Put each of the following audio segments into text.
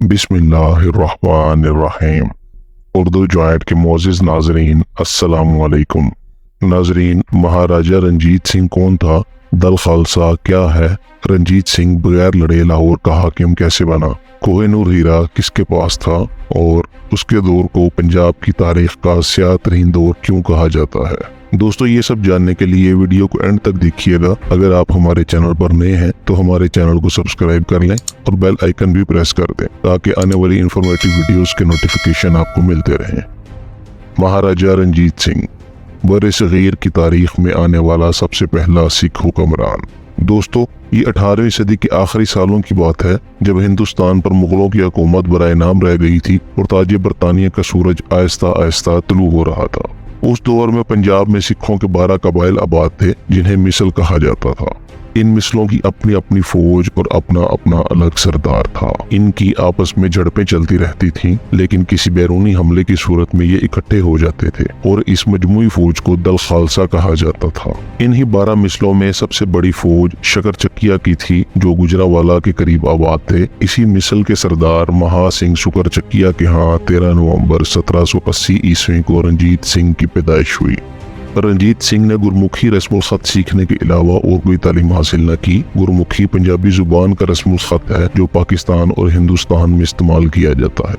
बिस्मिल्लाहिर्रहमानिर्रहीम। उर्दू जॉइंट के मोअज़्ज़िज़ नाज़रीन, अस्सलामु अलैकुम। नाज़रीन, महाराजा रंजीत सिंह कौन था? दल खालसा क्या है? रंजीत सिंह बगैर लड़े लाहौर का हाकिम कैसे बना? कोहिनूर हीरा किसके पास था? और उसके दौर को पंजाब की तारीख का स्याह तरीन दौर क्यों कहा जाता है? दोस्तों, ये सब जानने के लिए वीडियो को एंड तक देखिएगा। अगर आप हमारे चैनल पर नए हैं तो हमारे चैनल को सब्सक्राइब कर लें और बेल आइकन भी प्रेस कर दें ताकि आने वाली इंफॉर्मेटिव वीडियोस के नोटिफिकेशन आपको मिलते रहें। महाराजा रंजीत सिंह बर-ए-सग़ीर की तारीख में आने वाला सबसे पहला सिख हुक्मरान। दोस्तों, ये 18वीं सदी के आखिरी सालों की बात है जब हिंदुस्तान पर मुगलों की हुकूमत बराए नाम रह गई थी और ताज बरतानिया का सूरज आहिस्ता आहिस्ता तुलू हो रहा था। उस दौर में पंजाब में सिखों के 12 कबाइल आबाद थे जिन्हें मिसल कहा जाता था। इन मिसलों की अपनी अपनी फौज और अपना अपना अलग सरदार था। इनकी आपस में झड़पें चलती रहती थीं, लेकिन किसी बैरूनी हमले की सूरत में ये इकट्ठे हो जाते थे और इस मजमूई फौज को दल खालसा कहा जाता था। इन्हीं 12 मिसलों में सबसे बड़ी फौज शकरचकिया की थी जो गुजरावाला के करीब आबाद थे। इसी मिसल के सरदार महा सिंह शकरचकिया के यहाँ 13 नवंबर 1780 ईस्वी को रंजीत सिंह की पैदाइश हुई। रंजीत सिंह ने गुरमुखी रस्मुल खत सीखने के अलावा और कोई तालीम हासिल न की। गुरमुखी पंजाबी जुबान का रस्मुल खत है जो पाकिस्तान और हिंदुस्तान में इस्तेमाल किया जाता है।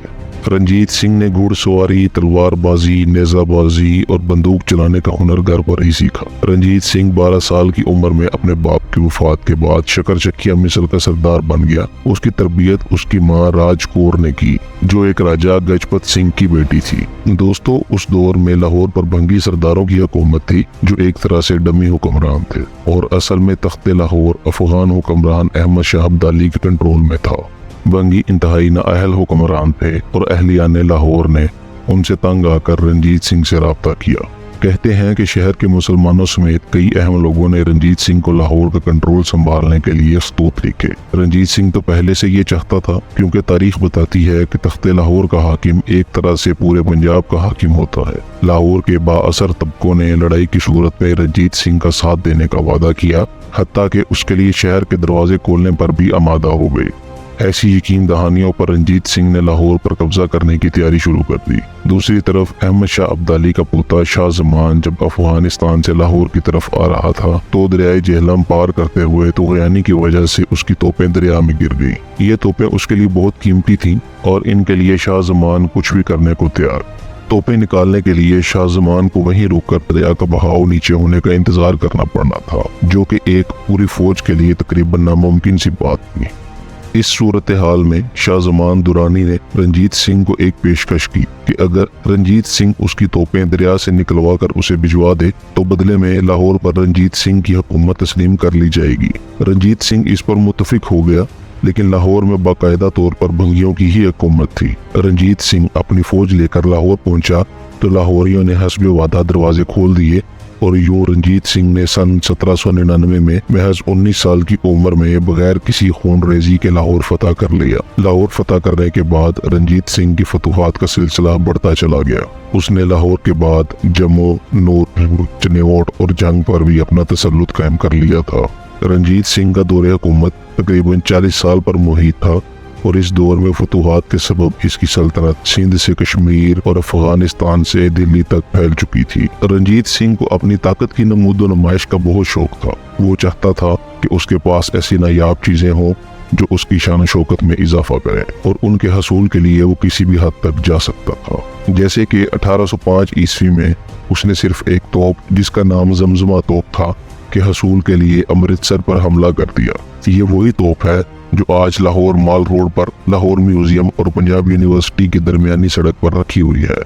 रंजीत सिंह ने घुड़सवारी, तलवारबाजी, नेजाबाजी और बंदूक चलाने का हुनर घर पर ही सीखा। रंजीत सिंह 12 साल की उम्र में अपने बाप की वफात के बाद शकरचकिया मिसल का सरदार बन गया। उसकी तरबियत उसकी माँ राज कौर ने की जो एक राजा गजपत सिंह की बेटी थी। दोस्तों, उस दौर में लाहौर पर भंगी सरदारों की हुकूमत थी जो एक तरह से डमी हुक्मरान थे और असल में तख्ते लाहौर अफगान हुक्मरान अहमद शाह अब्दाली के कंट्रोल में था। भंगी इंतहाई नाअहल हुक्मरान थे और अहलियाने लाहौर ने उनसे तंग आकर रंजीत सिंह से राब्ता किया। कहते हैं कि शहर के मुसलमानों समेत कई अहम लोगों ने रंजीत सिंह को लाहौर का कंट्रोल संभालने के लिए खतूत लिखे। रंजीत सिंह तो पहले से ये चाहता था क्योंकि तारीख बताती है कि तख्ते लाहौर का हाकिम एक तरह से पूरे पंजाब का हाकिम होता है। लाहौर के बाअसर तबकों ने लड़ाई की सूरत में रंजीत सिंह का साथ देने का वादा किया, हत्ता कि उसके लिए शहर के दरवाजे खोलने पर भी आमादा हो गए। ऐसी यकीन दहानियों पर रंजीत सिंह ने लाहौर पर कब्जा करने की तैयारी शुरू कर दी। दूसरी तरफ अहमद शाह अब्दाली का पोता शाह जमान जब अफगानिस्तान से लाहौर की तरफ आ रहा था तो दरियाए जेहलम पार करते हुए तग़यानी की वजह से उसकी तोपें दरिया में गिर गई। ये तोपें उसके लिए बहुत कीमती थीं और इनके लिए शाह जमान कुछ भी करने को तैयार। तोपें निकालने के लिए शाह जमान को वहीं रोककर दरिया का बहाव नीचे होने का इंतजार करना पड़ना था, जो कि एक पूरी फौज के लिए तकरीबन नामुमकिन सी बात थी। इस सूरत हाल में शाह जमान दुरानी ने रंजीत सिंह को एक पेशकश की कि अगर रंजीत सिंह उसकी तोपें दरिया से निकलवा कर उसे भिजवा दे तो बदले में लाहौर पर रंजीत सिंह की हुकूमत तस्लीम कर ली जाएगी। रंजीत सिंह इस पर मुत्तफिक हो गया, लेकिन लाहौर में बाकायदा तौर पर भंगियों की ही हुकूमत थी। रंजीत सिंह अपनी फौज लेकर लाहौर पहुंचा तो लाहौरियों ने हस्बे वादा दरवाजे खोल दिए और यूं रंजीत सिंह ने सन 1799 में महज 19 साल की उम्र में बगैर किसी खून रेजी के लाहौर फतह कर लिया। लाहौर फतह करने के बाद रंजीत सिंह की फतूहात का सिलसिला बढ़ता चला गया। उसने लाहौर के बाद जम्मू, नूरपुर, चिन्नौट और जंग पर भी अपना तसल्लुत कायम कर लिया था। रंजीत सिंह का दौरे हुकूमत तकरीबन 40 साल पर मुहित था और इस दौर में फतूहात के सबब इसकी सल्तनत सिंध से कश्मीर और अफगानिस्तान से दिल्ली तक फैल चुकी थी। रंजीत सिंह को अपनी ताकत की नमूदो नुमाइश का बहुत शौक था। वो चाहता था कि उसके पास ऐसी नायाब चीजें हों जो उसकी शान शौकत में इजाफा करें और उनके हसूल के लिए वो किसी भी हद तक जा सकता था। जैसे कि 1805 ईस्वी में उसने सिर्फ एक तोप जिसका नाम जमजमा तोप था के हसूल के लिए अमृतसर पर हमला कर दिया। ये वही तोप है जो आज लाहौर माल रोड पर लाहौर म्यूजियम और पंजाब यूनिवर्सिटी की दरमियानी सड़क पर रखी हुई है।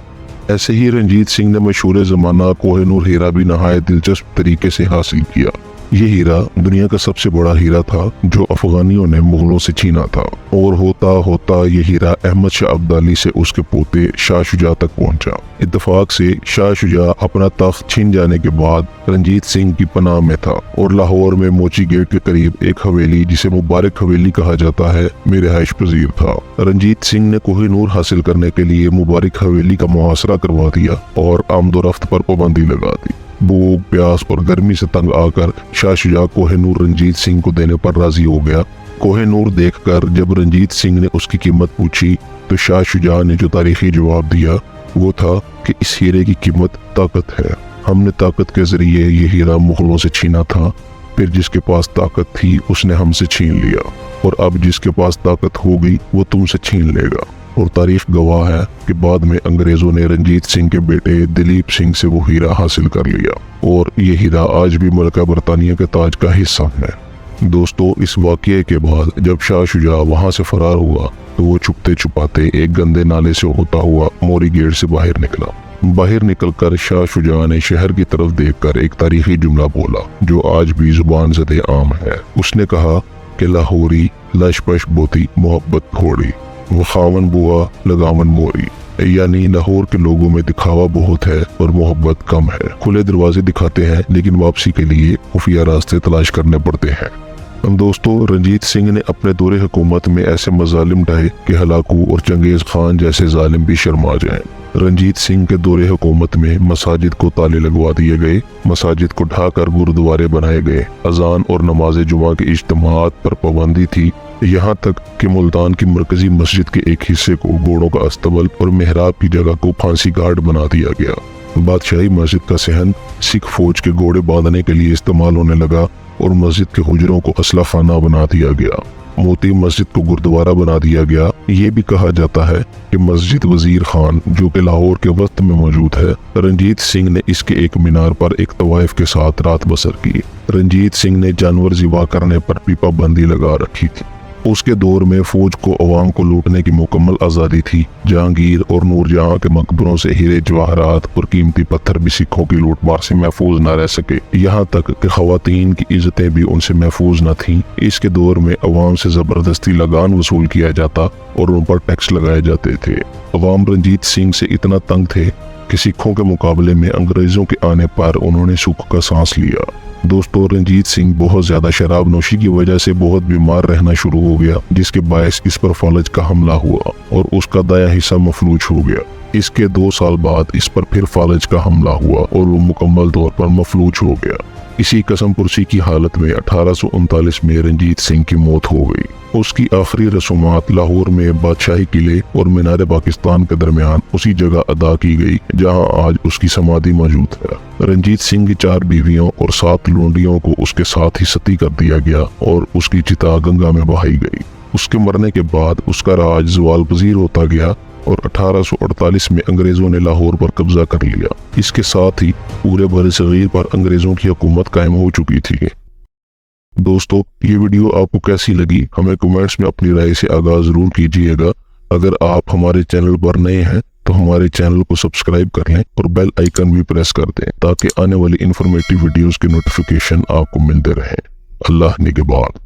ऐसे ही रंजीत सिंह ने मशहूर ज़माना कोहिनूर हीरा भी नहायत दिलचस्प तरीके से हासिल किया। ये हीरा दुनिया का सबसे बड़ा हीरा था जो अफगानियों ने मुगलों से छीना था और होता होता ये हीरा अहमद शाह अब्दाली से उसके पोते शाह शुजा तक पहुंचा। इत्तेफाक से शाह शुजा अपना तख्त छीन जाने के बाद रंजीत सिंह की पनाह में था और लाहौर में मोची गेट के करीब एक हवेली जिसे मुबारक हवेली कहा जाता है में रिहाइश पजीर था। रंजीत सिंह ने कोहिनूर हासिल करने के लिए मुबारक हवेली का मुहासरा करवा दिया और आमदोरफ्त पर पाबंदी लगा दी। भूख, प्यास और गर्मी से तंग आकर शाह शुजा कोहिनूर रंजीत सिंह को देने पर राजी हो गया کوہ نور دیکھ کر جب رنجیت سنگھ نے اس کی قیمت پوچھی تو شاہ شجاع نے جو تاریخی جواب دیا وہ تھا کہ اس ہیرے کی قیمت طاقت ہے۔ ہم نے طاقت کے ذریعے یہ ہیرا مغلوں سے چھینا تھا، پھر جس کے پاس طاقت تھی اس نے ہم سے چھین لیا، اور اب جس کے پاس طاقت ہو گئی وہ تم سے چھین لے گا۔ اور تاریخ گواہ ہے کہ بعد میں انگریزوں نے رنجیت سنگھ کے بیٹے دلیپ سنگھ سے وہ ہیرا حاصل کر لیا، اور یہ ہیرا آج بھی ملکہ برطانیہ کے تاج کا حصہ ہے۔ دوستو، اس واقعے کے بعد جب شاہ شجاع وہاں سے فرار ہوا تو وہ چھپتے چھپاتے ایک گندے نالے سے ہوتا ہوا موری گیٹ سے باہر نکلا۔ باہر نکل کر شاہ شجاع نے شہر کی طرف دیکھ کر ایک تاریخی جملہ بولا جو آج بھی زبان زدے عام ہے۔ اس نے کہا کہ لاہوری لش پش بوتی محبت تھوڑی، وہ خاون بوا لگاون موری، یعنی لاہور کے لوگوں میں دکھاوا بہت ہے اور محبت کم ہے۔ کھلے دروازے دکھاتے ہیں لیکن واپسی کے لیے خفیہ راستے تلاش کرنے پڑتے ہیں۔ دوستو، رنجیت سنگھ نے اپنے دور حکومت میں ایسے مظالم ڈھائے کہ ہلاکو اور چنگیز خان جیسے ظالم بھی شرما جائیں۔ رنجیت سنگھ کے دور حکومت میں مساجد کو تالے لگوا دیے گئے، مساجد کو ڈھا کر گردوارے بنائے گئے، اذان اور نماز جمعہ کے اجتماعات پر پابندی تھی، یہاں تک کہ ملتان کی مرکزی مسجد کے ایک حصے کو گھوڑوں کا استبل اور محراب کی جگہ کو پھانسی گھاٹ بنا دیا گیا۔ بادشاہی مسجد کا صحن سکھ فوج کے گھوڑے باندھنے کے لیے استعمال ہونے لگا اور مسجد کے حجروں کو اسلحہ خانہ بنا دیا گیا۔ موتی مسجد کو گردوارہ بنا دیا گیا۔ یہ بھی کہا جاتا ہے کہ مسجد وزیر خان جو کہ لاہور کے وسط میں موجود ہے، رنجیت سنگھ نے اس کے ایک مینار پر ایک طوائف کے ساتھ رات بسر کی۔ رنجیت سنگھ نے جانور ذبح کرنے پر بھی پابندی لگا رکھی تھی۔ اس کے دور میں فوج کو عوام کو لوٹنے کی مکمل آزادی تھی۔ جہانگیر اور نور جہاں کے مقبروں سے ہیرے جواہرات اور قیمتی پتھر بھی سکھوں کی لوٹ مار سے محفوظ نہ رہ سکے، یہاں تک کہ خواتین کی عزتیں بھی ان سے محفوظ نہ تھیں۔ اس کے دور میں عوام سے زبردستی لگان وصول کیا جاتا اور ان پر ٹیکس لگائے جاتے تھے۔ عوام رنجیت سنگھ سے اتنا تنگ تھے کہ سکھوں کے مقابلے میں انگریزوں کے آنے پر انہوں نے سکھ کا سانس لیا۔ دوستو، رنجیت سنگھ بہت زیادہ شراب نوشی کی وجہ سے بہت بیمار رہنا شروع ہو گیا، جس کے باعث اس پر فالج کا حملہ ہوا اور اس کا دایاں حصہ مفلوج ہو گیا۔ اس کے 2 سال بعد اس پر پھر فالج کا حملہ ہوا اور وہ مکمل طور پر مفلوج ہو گیا۔ اسی قسم پرسی کی حالت میں 1839 میں رنجیت سنگھ کی موت ہو گئی۔ اس کی آخری رسومات لاہور میں بادشاہی قلعے اور مینار پاکستان کے درمیان اسی جگہ ادا کی گئی جہاں آج اس کی سمادھی موجود ہے۔ رنجیت سنگھ کی 4 بیویوں اور 7 لونڈیوں کو اس کے ساتھ ہی ستی کر دیا گیا اور اس کی چتا گنگا میں بہائی گئی۔ اس کے مرنے کے بعد اس کا راج زوال پذیر ہوتا گیا اور 1848 میں انگریزوں نے لاہور پر قبضہ کر لیا۔ اس کے ساتھ ہی پورے برصغیر پر انگریزوں کی حکومت قائم ہو چکی تھی۔ دوستو، یہ ویڈیو آپ کو کیسی لگی ہمیں کمنٹس میں اپنی رائے سے آگاہ ضرور کیجیے گا۔ اگر آپ ہمارے چینل پر نئے ہیں تو ہمارے چینل کو سبسکرائب کر لیں اور بیل آئیکن بھی پریس کر دیں تاکہ آنے والی انفارمیٹیو ویڈیوز کے نوٹیفیکیشن آپ کو ملتے رہیں۔ اللہ نگہبان۔